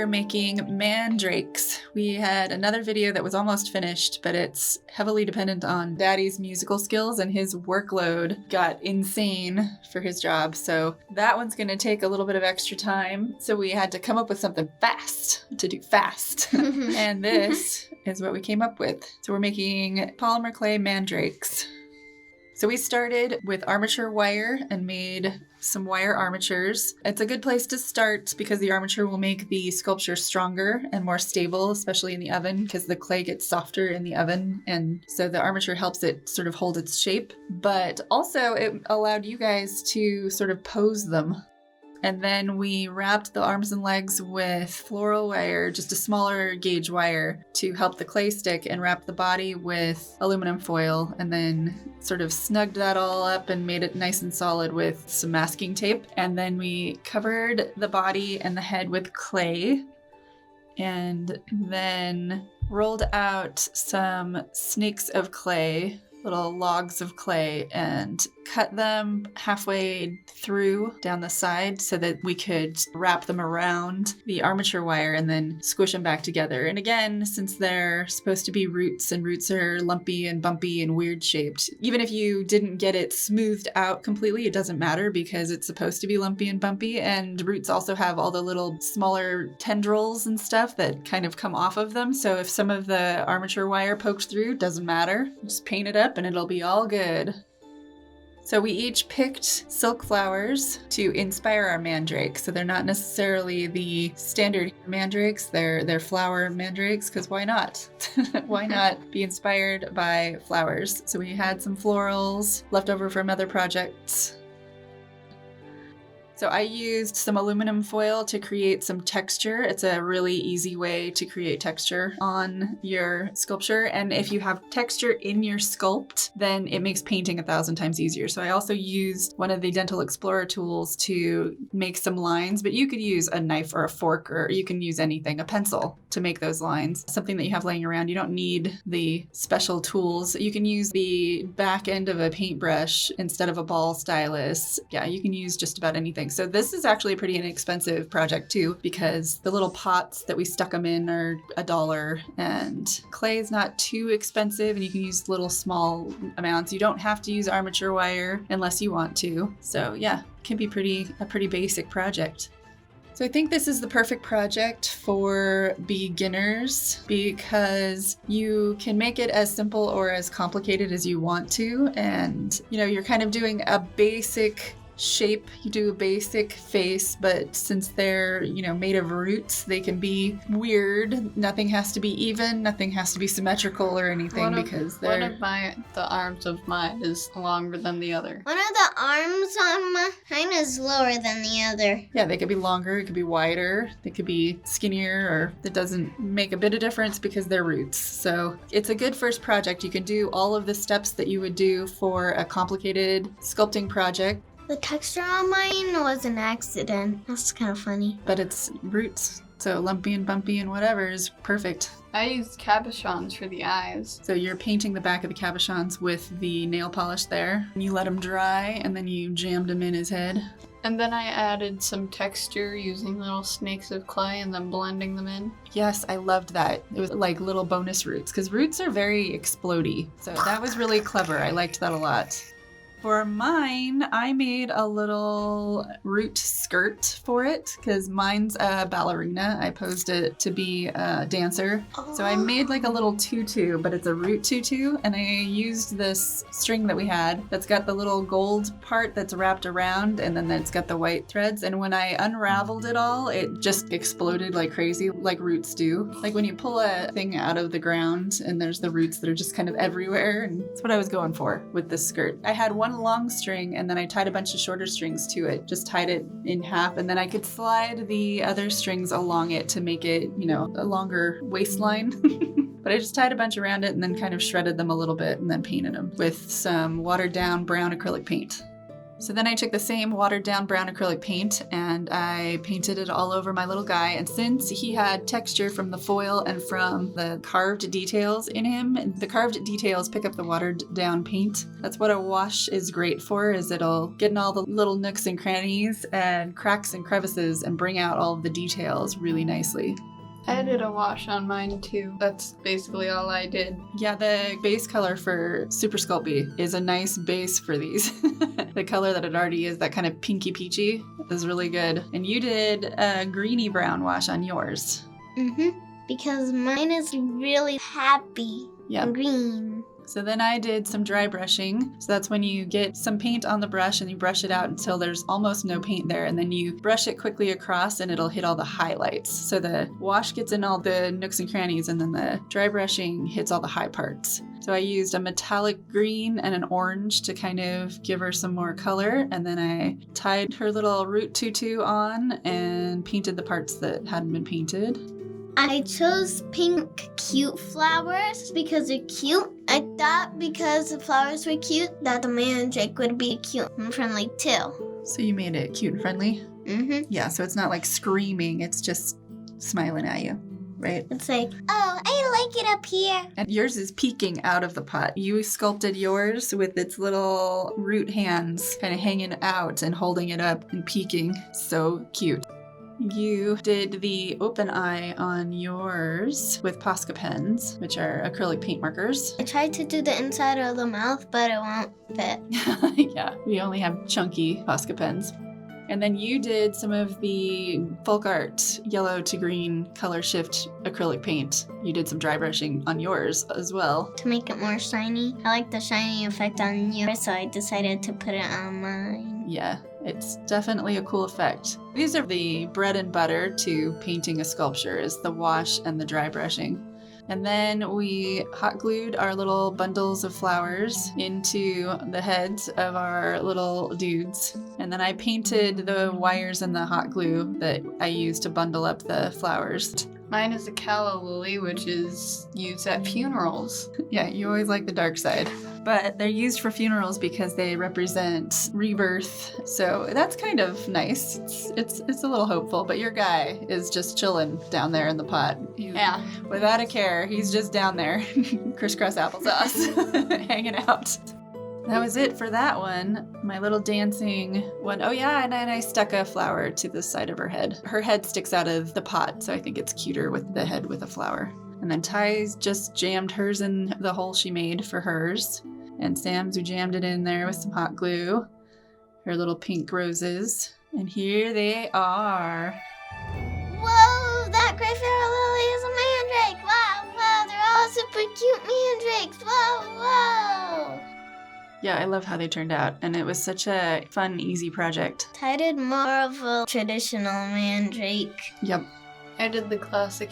making mandrakes. We had another video that was almost finished, but it's heavily dependent on Daddy's musical skills, and his workload got insane for his job. So that one's going to take a little bit of extra time. So we had to come up with something fast to do fast. And this is what we came up with. So we're making polymer clay mandrakes. So we started with armature wire and made some wire armatures. It's a good place to start because the armature will make the sculpture stronger and more stable, especially in the oven, because the clay gets softer in the oven. And so the armature helps it sort of hold its shape. But also it allowed you guys to sort of pose them. And then we wrapped the arms and legs with floral wire, just a smaller gauge wire, to help the clay stick, and wrapped the body with aluminum foil, and then sort of snugged that all up and made it nice and solid with some masking tape. And then we covered the body and the head with clay, and then rolled out some snakes of clay, little logs of clay, and cut them halfway through down the side so that we could wrap them around the armature wire and then squish them back together. And again, since they're supposed to be roots, and roots are lumpy and bumpy and weird shaped, even if you didn't get it smoothed out completely, it doesn't matter because it's supposed to be lumpy and bumpy. And roots also have all the little smaller tendrils and stuff that kind of come off of them. So if some of the armature wire poked through, doesn't matter. Just paint it up and it'll be all good. So we each picked silk flowers to inspire our mandrakes. So they're not necessarily the standard mandrakes, they're flower mandrakes, because why not? Why not be inspired by flowers? So we had some florals left over from other projects. So I used some aluminum foil to create some texture. It's a really easy way to create texture on your sculpture. And if you have texture in your sculpt, then it makes painting 1,000 times easier. So I also used one of the Dental Explorer tools to make some lines, but you could use a knife or a fork, or you can use anything, a pencil, to make those lines. Something that you have laying around. You don't need the special tools. You can use the back end of a paintbrush instead of a ball stylus. Yeah, you can use just about anything. So this is actually a pretty inexpensive project too, because the little pots that we stuck them in are $1, and clay is not too expensive, and you can use little small amounts. You don't have to use armature wire unless you want to. So yeah, it can be a pretty basic project. So I think this is the perfect project for beginners because you can make it as simple or as complicated as you want to. And, you're kind of doing a basic shape, you do a basic face, but since they're, made of roots, they can be weird. Nothing has to be even, nothing has to be symmetrical or anything because they're... One of the arms of mine is longer than the other. One of the arms on mine is lower than the other. Yeah, they could be longer, it could be wider, they could be skinnier, or it doesn't make a bit of difference because they're roots. So it's a good first project. You can do all of the steps that you would do for a complicated sculpting project. The texture on mine was an accident. That's kind of funny. But it's roots, so lumpy and bumpy and whatever is perfect. I used cabochons for the eyes. So you're painting the back of the cabochons with the nail polish there. And you let them dry, and then you jammed them in his head. And then I added some texture using little snakes of clay and then blending them in. Yes, I loved that. It was like little bonus roots, because roots are very explodey. So that was really clever. I liked that a lot. For mine, I made a little root skirt for it because mine's a ballerina. I posed it to be a dancer. So I made like a little tutu, but it's a root tutu. And I used this string that we had that's got the little gold part that's wrapped around, and then it's got the white threads. And when I unraveled it all, it just exploded like crazy, like roots do. Like when you pull a thing out of the ground and there's the roots that are just kind of everywhere. And that's what I was going for with this skirt. I had one long string, and then I tied a bunch of shorter strings to it, just tied it in half, and then I could slide the other strings along it to make it, a longer waistline. But I just tied a bunch around it and then kind of shredded them a little bit and then painted them with some watered down brown acrylic paint. So then I took the same watered down brown acrylic paint and I painted it all over my little guy. And since he had texture from the foil and from the carved details in him, the carved details pick up the watered down paint. That's what a wash is great for, is it'll get in all the little nooks and crannies and cracks and crevices and bring out all of the details really nicely. I did a wash on mine too. That's basically all I did. Yeah, the base color for Super Sculpey is a nice base for these. The color that it already is, that kind of pinky peachy, is really good. And you did a greeny brown wash on yours. Because mine is really happy and green. So then I did some dry brushing. So that's when you get some paint on the brush and you brush it out until there's almost no paint there. And then you brush it quickly across and it'll hit all the highlights. So the wash gets in all the nooks and crannies and then the dry brushing hits all the high parts. So I used a metallic green and an orange to kind of give her some more color. And then I tied her little root tutu on and painted the parts that hadn't been painted. I chose pink cute flowers because they're cute. I thought because the flowers were cute that the mandrake would be cute and friendly too. So you made it cute and friendly? Yeah, so it's not like screaming, it's just smiling at you, right? It's like, oh, I like it up here. And yours is peeking out of the pot. You sculpted yours with its little root hands kind of hanging out and holding it up and peeking. So cute. You did the open eye on yours with Posca pens, which are acrylic paint markers. I tried to do the inside of the mouth, but it won't fit. Yeah, we only have chunky Posca pens. And then you did some of the folk art yellow to green color shift acrylic paint. You did some dry brushing on yours as well. To make it more shiny. I like the shiny effect on yours, so I decided to put it on mine. Yeah, it's definitely a cool effect. These are the bread and butter to painting a sculpture, is the wash and the dry brushing. And then we hot glued our little bundles of flowers into the heads of our little dudes. And then I painted the wires and the hot glue that I used to bundle up the flowers. Mine is a calla lily, which is used at funerals. Yeah, you always like the dark side. But they're used for funerals because they represent rebirth. So that's kind of nice. It's a little hopeful, but your guy is just chilling down there in the pot. Yeah. Without a care, he's just down there, crisscross applesauce, hanging out. That was it for that one. My little dancing one. Oh yeah, and then I stuck a flower to the side of her head. Her head sticks out of the pot, so I think it's cuter with the head with a flower. And then Ty's just jammed hers in the hole she made for hers. And Sam's who jammed it in there with some hot glue. Her little pink roses. And here they are. Whoa, that Greyflower lily is a mandrake. Wow, they're all super cute mandrakes. Whoa. Yeah, I love how they turned out. And it was such a fun, easy project. Ty did more of a traditional mandrake. Yep. I did the classic